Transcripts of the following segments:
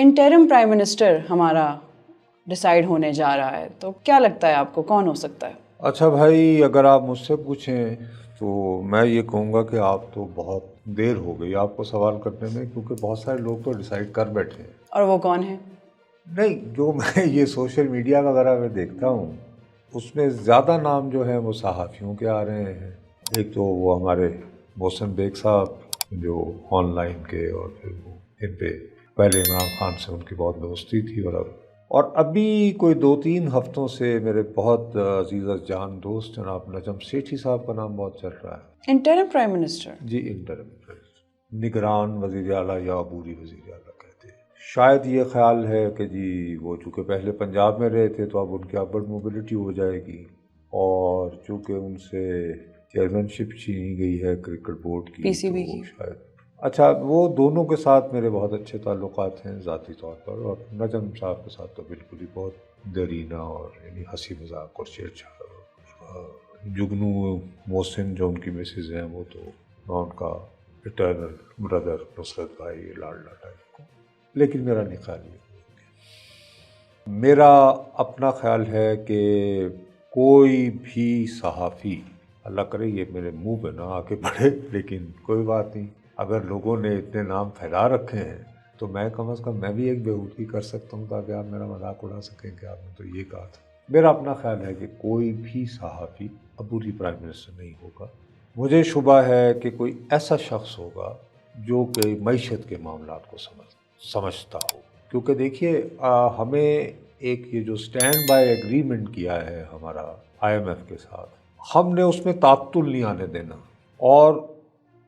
Interim prime minister ہمارا decide ہونے جا رہا ہے، تو کیا لگتا ہے آپ کو کون ہو سکتا ہے؟ اچھا بھائی، اگر آپ مجھ سے پوچھیں تو میں یہ کہوں گا کہ آپ تو بہت دیر ہو گئی آپ کو سوال کرنے میں، کیونکہ بہت سارے لوگ تو ڈیسائیڈ کر بیٹھے ہیں۔ اور وہ کون ہے؟ نہیں، جو میں یہ سوشل میڈیا وغیرہ میں دیکھتا ہوں اس میں زیادہ نام جو ہیں وہ صحافیوں کے آ رہے ہیں۔ ایک تو وہ ہمارے محسن بیگ صاحب جو آن لائن کے، اور پھر وہ ان پہ پہلے عمران خان سے ان کی بہت دوستی تھی، اور ابھی کوئی 2-3 ہفتوں سے میرے بہت عزیز جان دوست جناب نجم سیٹھی صاحب کا نام بہت چل رہا ہے۔ Interim prime minister? جی، انٹرم نگران وزیر اعلیٰ یا عبوری وزیر اعلیٰ کہتے ہیں۔ شاید یہ خیال ہے کہ جی وہ چونکہ پہلے پنجاب میں رہے تھے تو اب ان کی اپورڈ موبلٹی ہو جائے گی، اور چونکہ ان سے چیئرمین شپ چھینی گئی ہے کرکٹ بورڈ کی، پی سی بی کی، شاید اچھا وہ دونوں کے ساتھ میرے بہت اچھے تعلقات ہیں ذاتی طور پر، اور نجم صاحب کے ساتھ تو بالکل ہی بہت دیرینہ اور یعنی ہنسی مذاق اور چھیڑ چھاڑ۔ جگنو محسن جو ان کی مسز ہیں، وہ تو میں ان کا اٹرنل بردر نصرت بھائی لاڈلا ٹائپ کو، لیکن میرا نہیں خیال یہ، میرا اپنا خیال ہے کہ کوئی بھی صحافی، اللہ کرے یہ میرے منہ پہ نہ آ کے پڑے، لیکن کوئی بات نہیں، اگر لوگوں نے اتنے نام پھیلا رکھے ہیں تو میں کم از کم میں بھی ایک بےہودگی کر سکتا ہوں تاکہ آپ میرا مذاق اڑا سکیں کہ آپ نے تو یہ کہا تھا۔ میرا اپنا خیال ہے کہ کوئی بھی صحافی عبوری پرائم منسٹر نہیں ہوگا۔ مجھے شبہ ہے کہ کوئی ایسا شخص ہوگا جو کہ معیشت کے معاملات کو سمجھتا ہو، کیونکہ دیکھیے ہمیں ایک یہ جو سٹینڈ بائی ایگریمنٹ کیا ہے ہمارا IMF کے ساتھ، ہم نے اس میں تعطل نہیں آنے دینا، اور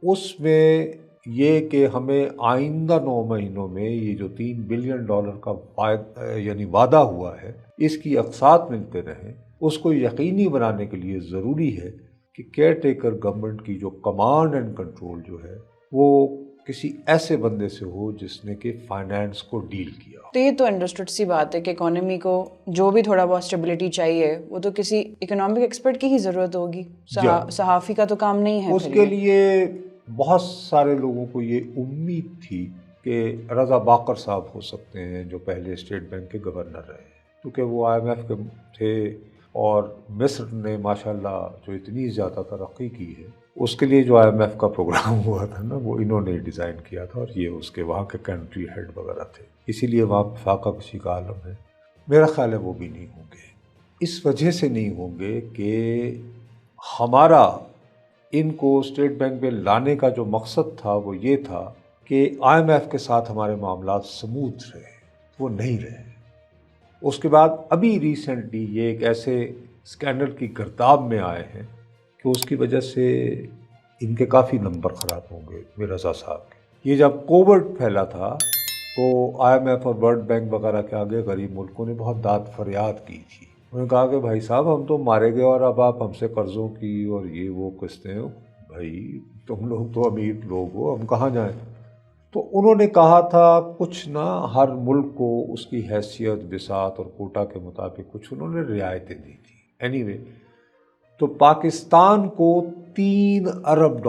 اس میں یہ کہ ہمیں آئندہ 9 مہینوں میں یہ جو $3 بلین کا یعنی وعدہ ہوا ہے، اس کی اقساط ملتے رہیں، اس کو یقینی بنانے کے لیے ضروری ہے کہ کیئر ٹیکر گورنمنٹ کی جو کمانڈ اینڈ کنٹرول جو ہے وہ کسی ایسے بندے سے ہو جس نے کہ فائنانس کو ڈیل کیا۔ تو یہ تو انڈرسٹوڈ سی بات ہے کہ اکانومی کو جو بھی تھوڑا بہت اسٹیبلٹی چاہیے وہ تو کسی اکنامک ایکسپرٹ کی ہی ضرورت ہوگی، صحافی کا تو کام نہیں ہے۔ اس کے لیے بہت سارے لوگوں کو یہ امید تھی کہ رضا باقر صاحب ہو سکتے ہیں جو پہلے اسٹیٹ بینک کے گورنر رہے، کیونکہ وہ IMF کے تھے، اور مصر نے ماشاءاللہ جو اتنی زیادہ ترقی کی ہے اس کے لیے جو IMF کا پروگرام ہوا تھا نا، وہ انہوں نے ڈیزائن کیا تھا، اور یہ اس کے وہاں کے کنٹری ہیڈ وغیرہ تھے، اسی لیے وہاں فاقہ کشی کا عالم ہے۔ میرا خیال ہے وہ بھی نہیں ہوں گے، اس وجہ سے نہیں ہوں گے کہ ہمارا ان کو اسٹیٹ بینک میں لانے کا جو مقصد تھا وہ یہ تھا کہ IMF کے ساتھ ہمارے معاملات سموتھ رہے، وہ نہیں رہے۔ اس کے بعد ابھی ریسنٹلی یہ ایک ایسے اسکینڈل کی گرداب میں آئے ہیں کہ اس کی وجہ سے ان کے کافی نمبر خراب ہوں گے، مرزا صاحب کے۔ یہ جب کووڈ پھیلا تھا تو IMF اور ورلڈ بینک وغیرہ کے آگے غریب ملکوں نے بہت داد فریاد کی تھی، انہوں نے کہا کہ بھائی صاحب ہم تو مارے گئے اور اب آپ ہم سے قرضوں کی اور یہ وہ قسطیں، بھائی تم لوگ تو امیر لوگ ہو، ہم کہاں جائیں؟ تو انہوں نے کہا تھا کچھ نہ، ہر ملک کو اس کی حیثیت بساط اور کوٹا کے مطابق کچھ انہوں نے رعایتیں دی تھی۔ اینی تو پاکستان کو $3 ارب،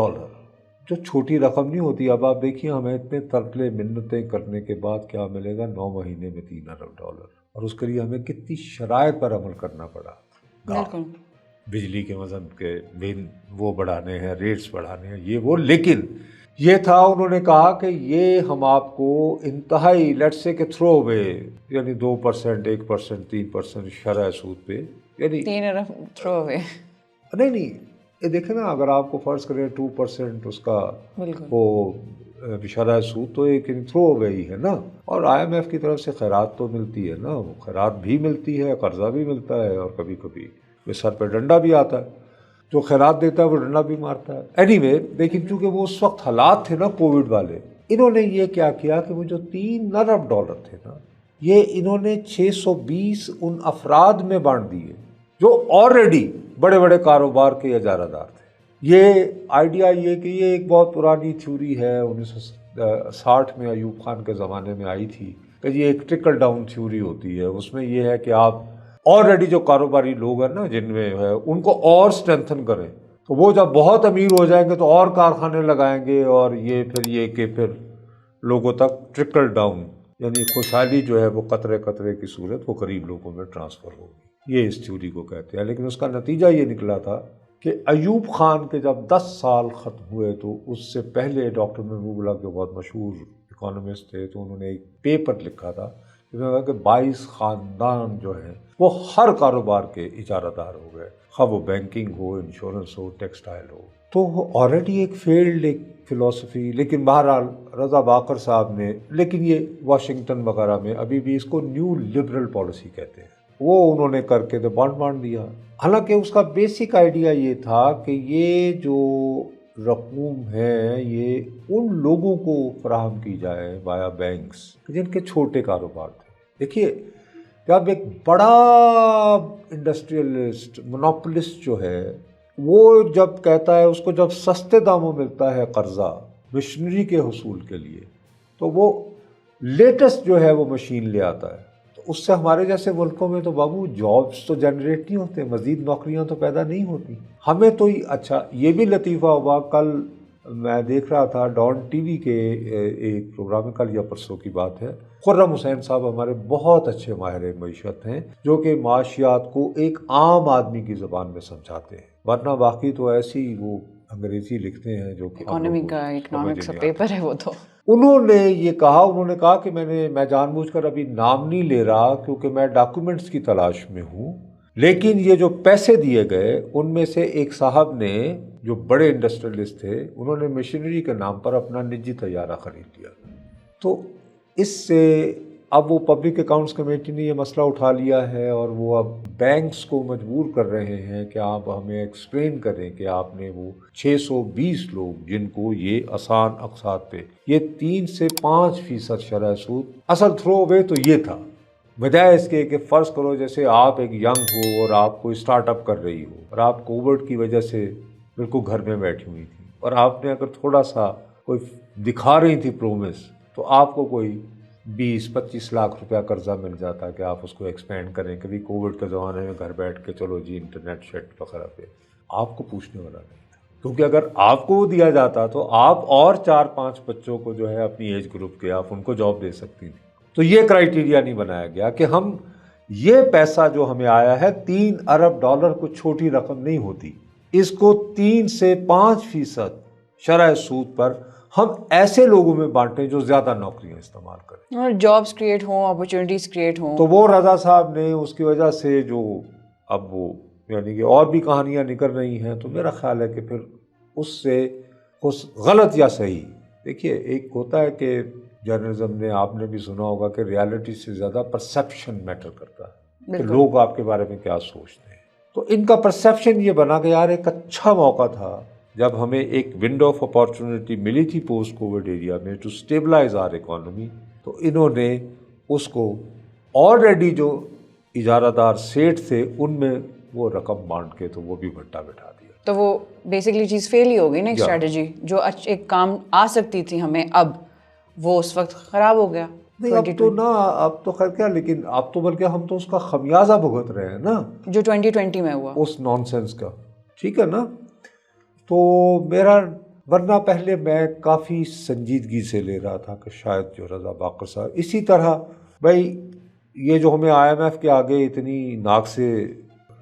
جو چھوٹی رقم نہیں ہوتی۔ اب آپ دیکھیے ہمیں اتنے ترلے منتیں کرنے کے بعد کیا ملے گا 9 مہینے میں $3 ارب، اور اس کے لیے ہمیں کتنی شرائط پر عمل کرنا پڑا۔ بالکل، بجلی کے وزن کے بل وہ بڑھانے ہیں، ریٹس بڑھانے ہیں، یہ وہ، لیکن یہ تھا انہوں نے کہا کہ یہ ہم آپ کو انتہائی لیٹس سے کہ تھرو اوے، یعنی 2%، 1%، 3% شرح سود پہ، یعنی 3 ارب تھرو اوے۔ نہیں یہ دیکھیں نا، اگر آپ کو فرض کریں 2% اس کا وہ شرح سود، تو ایک تھرو اوے ہی ہے نا۔ اور IMF کی طرف سے خیرات تو ملتی ہے نا، وہ خیرات بھی ملتی ہے، قرضہ بھی ملتا ہے، اور کبھی کبھی سر پہ ڈنڈا بھی آتا ہے، جو خیرات دیتا ہے وہ ڈنڈا بھی مارتا ہے۔ اینی وے، لیکن چونکہ وہ اس وقت حالات تھے نا کووڈ والے، انہوں نے یہ کیا کیا کہ وہ جو $3 ارب تھے نا، یہ انہوں نے 620 ان افراد میں بانٹ دیے جو آلریڈی بڑے بڑے کاروبار کے اجارہ دار تھے۔ یہ آئیڈیا یہ کہ یہ ایک بہت پرانی تھیوری ہے، 1960 میں ایوب خان کے زمانے میں آئی تھی، کہ یہ ایک ٹرکل ڈاؤن تھیوری ہوتی ہے۔ اس میں یہ ہے کہ آپ آلریڈی جو کاروباری لوگ ہیں نا، جن میں ہے، ان کو اور اسٹرینتھن کریں، تو وہ جب بہت امیر ہو جائیں گے تو اور کارخانے لگائیں گے، اور یہ پھر لوگوں تک ٹرکل ڈاؤن یعنی خوشحالی جو ہے وہ قطرے قطرے کی صورت وہ قریب لوگوں میں ٹرانسفر ہوگی، یہ اس تھیوری کو کہتے ہیں۔ لیکن اس کا نتیجہ یہ نکلا تھا کہ ایوب خان کے جب 10 سال ختم ہوئے تو اس سے پہلے ڈاکٹر محبوب اللہ جو بہت مشہور اکانومسٹ تھے، تو انہوں نے ایک پیپر لکھا تھا جس میں کہا کہ 22 خاندان جو ہیں وہ ہر کاروبار کے اجارہ دار ہو گئے، خواہ وہ بینکنگ ہو، انشورنس ہو، ٹیکسٹائل ہو۔ تو وہ آلریڈی ایک فیلڈ ایک فلسفی، لیکن بہرحال رضا باقر صاحب نے، لیکن یہ واشنگٹن وغیرہ میں ابھی بھی اس کو نیو لبرل پالیسی کہتے ہیں، وہ انہوں نے کر کے تو بانٹ دیا۔ حالانکہ اس کا بیسک آئیڈیا یہ تھا کہ یہ جو رقوم ہے یہ ان لوگوں کو فراہم کی جائے وایا بینکس جن کے چھوٹے کاروبار تھے۔ دیکھیے، جب ایک بڑا انڈسٹریلسٹ مونوپولسٹ جو ہے وہ جب کہتا ہے، اس کو جب سستے داموں ملتا ہے قرضہ مشنری کے حصول کے لیے، تو وہ لیٹسٹ جو ہے وہ مشین لے آتا ہے، تو اس سے ہمارے جیسے ملکوں میں تو بابو جابس تو جنریٹ نہیں ہوتے، مزید نوکریاں تو پیدا نہیں ہوتی ہمیں تو اچھا یہ بھی لطیفہ ہوا، کل میں دیکھ رہا تھا ڈان ٹی وی کے ایک پروگرام میں، کل یا پرسوں کی بات ہے، خرم حسین صاحب ہمارے بہت اچھے ماہر معیشت ہیں جو کہ معاشیات کو ایک عام آدمی کی زبان میں سمجھاتے ہیں، ورنہ باقی تو ایسی وہ انگریزی لکھتے ہیں جو کہ اکانومی کا اکنامکس کا پیپر ہے وہ تو۔ انہوں نے کہا کہ میں جان بوجھ کر ابھی نام نہیں لے رہا کیونکہ میں ڈاکومنٹس کی تلاش میں ہوں، لیکن یہ جو پیسے دیے گئے ان میں سے ایک صاحب نے جو بڑے انڈسٹریلسٹ تھے، انہوں نے مشینری کے نام پر اپنا نجی طیارہ خرید لیا۔ تو اس سے اب وہ پبلک اکاؤنٹس کمیٹی نے یہ مسئلہ اٹھا لیا ہے اور وہ اب بینکس کو مجبور کر رہے ہیں کہ آپ ہمیں ایکسپلین کریں کہ آپ نے وہ 620 لوگ جن کو یہ آسان اقساط پہ یہ 3 سے 5% شرح سود، اصل تھرو اوے تو یہ تھا، بجائے اس کے کہ فرض کرو جیسے آپ ایک ینگ ہو اور آپ کوئی اسٹارٹ اپ کر رہی ہو اور آپ کووڈ کی وجہ سے بالکل گھر میں بیٹھی ہوئی تھی، اور آپ نے اگر تھوڑا سا کوئی دکھا رہی تھی پرومس، تو آپ کو کوئی 20-25 لاکھ روپیہ قرضہ مل جاتا کہ آپ اس کو ایکسپینڈ کریں، کبھی کووڈ کے زمانے میں گھر بیٹھ کے چلو جی انٹرنیٹ شیٹ وغیرہ پہ، آپ کو پوچھنے والا نہیں تھا، کیونکہ اگر آپ کو وہ دیا جاتا تو آپ اور 4-5 بچوں کو جو ہے اپنی ایج گروپ کے آپ ان کو جاب دے سکتی تھی۔ تو یہ کرائیٹیریا نہیں بنایا گیا کہ ہم یہ پیسہ جو ہمیں آیا ہے $3 ارب کو چھوٹی رقم نہیں ہوتی، اس کو 3 سے 5% شرح سود پر ہم ایسے لوگوں میں بانٹیں جو زیادہ نوکریاں استعمال کریں اور جابس کریٹ ہوں، اپرچونیٹیز کریٹ ہوں۔ تو وہ رضا صاحب نے اس کی وجہ سے جو اب وہ یعنی کہ اور بھی کہانیاں نکل رہی ہیں، تو میرا خیال ہے کہ پھر اس سے غلط یا صحیح، دیکھیے ایک ہوتا ہے کہ جرنلزم نے آپ نے بھی سنا ہوگا کہ ریالٹی سے زیادہ پرسیپشن میٹر کرتا ہے کہ لوگ آپ کے بارے میں کیا سوچتے ہیں۔ تو ان کا پرسیپشن یہ بنا کہ یار ایک اچھا موقع تھا جب ہمیں ایک ونڈو آف اپارچونٹی ملی تھی پوسٹ کووڈ ایریا میں ٹو اسٹیبلائز آر اکانومی، تو انہوں نے اس کو آلریڈی جو اجارہ دار سیٹ تھے ان میں وہ رقم بانٹ کے تو وہ بھی بھٹا بٹھا دیا۔ تو وہ بیسکلی چیز فیل ہی ہوگی نا، ایک اسٹریٹجی جو ایک کام آ سکتی تھی ہمیں، اب وہ اس وقت خراب ہو گیا۔ نہیں اب تو خیر کیا، لیکن اب تو بلکہ ہم تو اس کا خمیازہ بھگت رہے ہیں نا جو 2020 میں ہوا اس نان سینس کا، ٹھیک ہے نا۔ تو میرا ورنہ پہلے میں کافی سنجیدگی سے لے رہا تھا کہ شاید جو رضا باقر صاحب اسی طرح، بھائی یہ جو ہمیں IMF کے آگے اتنی ناک سے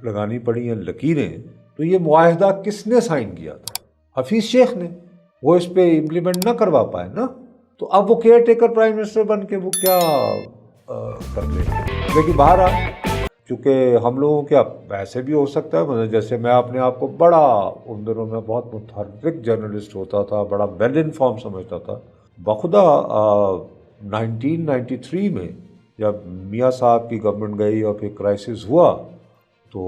لگانی پڑی ہیں لکیریں، تو یہ معاہدہ کس نے سائن کیا تھا؟ حفیظ شیخ نے، وہ اس پہ امپلیمنٹ نہ کروا پائے نا، تو اب وہ کیئر ٹیکر پرائم منسٹر بن کے وہ کیا کر لیں گے۔ لیکن بہرحال چونکہ ہم لوگوں کے اب ایسے بھی ہو سکتا ہے، مطلب جیسے میں اپنے آپ کو بڑا ان دنوں میں بہت متحرک جرنلسٹ ہوتا تھا، بڑا ویل انفارم سمجھتا تھا، بخدا 1993 میں جب میاں صاحب کی گورنمنٹ گئی اور پھر کرائسس ہوا، تو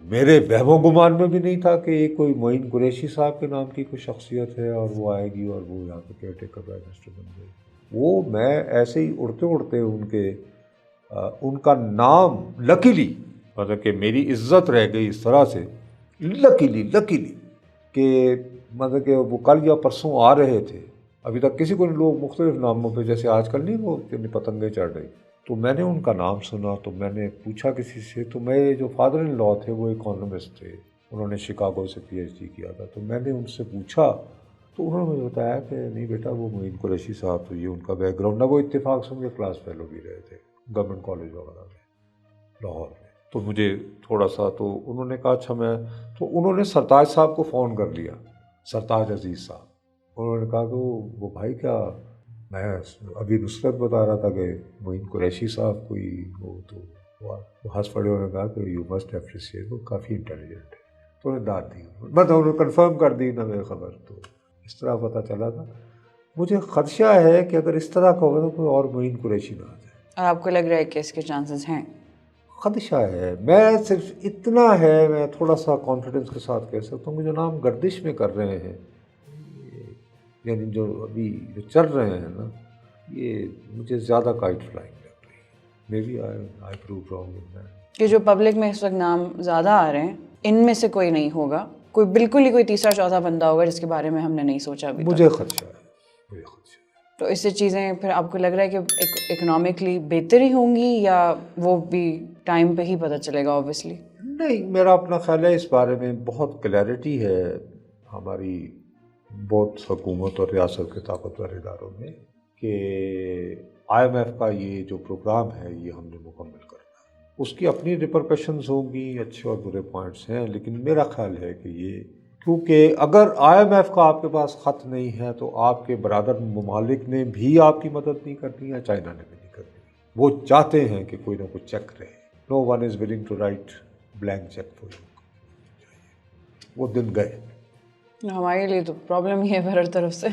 میرے وہم و گمان میں بھی نہیں تھا کہ ایک کوئی معین قریشی صاحب کے نام کی کوئی شخصیت ہے اور وہ آئے گی اور وہ یہاں پہ کیئر ٹیکر پرائم منسٹر بن گئی۔ وہ میں ایسے ہی اڑتے اڑتے ان کا نام لکیلی، مطلب کہ میری عزت رہ گئی اس طرح سے لکیلی کہ مطلب کہ وہ کل یا پرسوں آ رہے تھے، ابھی تک کسی کو لوگ مختلف ناموں پہ جیسے آج کل نہیں وہ پتنگیں چڑھ رہی، تو میں نے ان کا نام سنا، تو میں نے پوچھا کسی سے، تو میرے جو فادر ان لا تھے وہ اکانومسٹ تھے، انہوں نے شکاگو سے PhD کیا تھا، تو میں نے ان سے پوچھا تو انہوں نے مجھے بتایا کہ نہیں بیٹا وہ معین قریشی صاحب تو یہ ان کا بیک گراؤنڈ ہے، وہ اتفاق سے مجھے کلاس فیلو بھی رہے تھے گورنمنٹ کالج وغیرہ میں لاہور میں. تو مجھے تھوڑا سا تو انہوں نے کہا اچھا میں، تو انہوں نے سرتاج صاحب کو فون کر لیا، سرتاج عزیز صاحب. انہوں نے کہا کہ وہ بھائی کیا، میں ابھی نصرت بتا رہا تھا کہ معین قریشی صاحب کوئی وہ، تو وہ ہنس پڑے. انہوں نے کہا کہ یو مسٹ اپریشیٹ، وہ کافی انٹیلیجنٹ ہے. تو انہوں نے داد دی، مطلب انہوں نے کنفرم کر دی نا میری خبر. تو اس طرح پتہ چلا تھا. مجھے خدشہ ہے کہ اگر اس طرح کا ہوگا تو کوئی اور معین قریشی نہ آ جائے. اور آپ کو لگ رہا ہے کہ اس کے چانسز ہیں؟ خدشہ ہے. میں صرف اتنا ہے، میں تھوڑا سا کانفیڈنس کے ساتھ کہہ سکتا ہوں کہ جو نام گردش میں کر رہے ہیں، یعنی جو ابھی جو چل رہے ہیں نا، یہ مجھے زیادہ کائٹ فلائنگ لگ رہی ہے. May be I prove wrong in that. کہ جو پبلک میں اس وقت نام زیادہ آ رہے ہیں ان میں سے کوئی نہیں ہوگا، کوئی بالکل ہی کوئی تیسرا چوتھا بندہ ہوگا جس کے بارے میں ہم نے نہیں سوچا ابھی تک. مجھے خدشہ ہے، مجھے خدشہ ہے. تو اس سے چیزیں پھر آپ کو لگ رہا ہے کہ اکنامکلی بہتر ہی ہوں گی، یا وہ بھی ٹائم پہ ہی پتہ چلے گا اوبویسلی؟ نہیں، میرا اپنا خیال ہے اس بارے میں بہت کلیئرٹی ہے ہماری بہت حکومت اور ریاست کے طاقتور اداروں میں کہ آئی ایم ایف کا یہ جو پروگرام ہے یہ ہم نے مکمل کرنا ہے. اس کی اپنی ریپرکشنز ہوں گی، اچھے اور برے پوائنٹس ہیں، لیکن میرا خیال ہے کہ یہ، کیونکہ اگر آئی ایم ایف کا آپ کے پاس خط نہیں ہے تو آپ کے برادر ممالک نے بھی آپ کی مدد نہیں کرنی ہے، چائنا نے بھی نہیں کرنی. وہ چاہتے ہیں کہ کوئی نہ کوئی چیک رہے. No one is willing to write blank cheque for you. وہ دن گئے. ہمارے لیے تو پرابلم ہی ہے ہر طرف سے.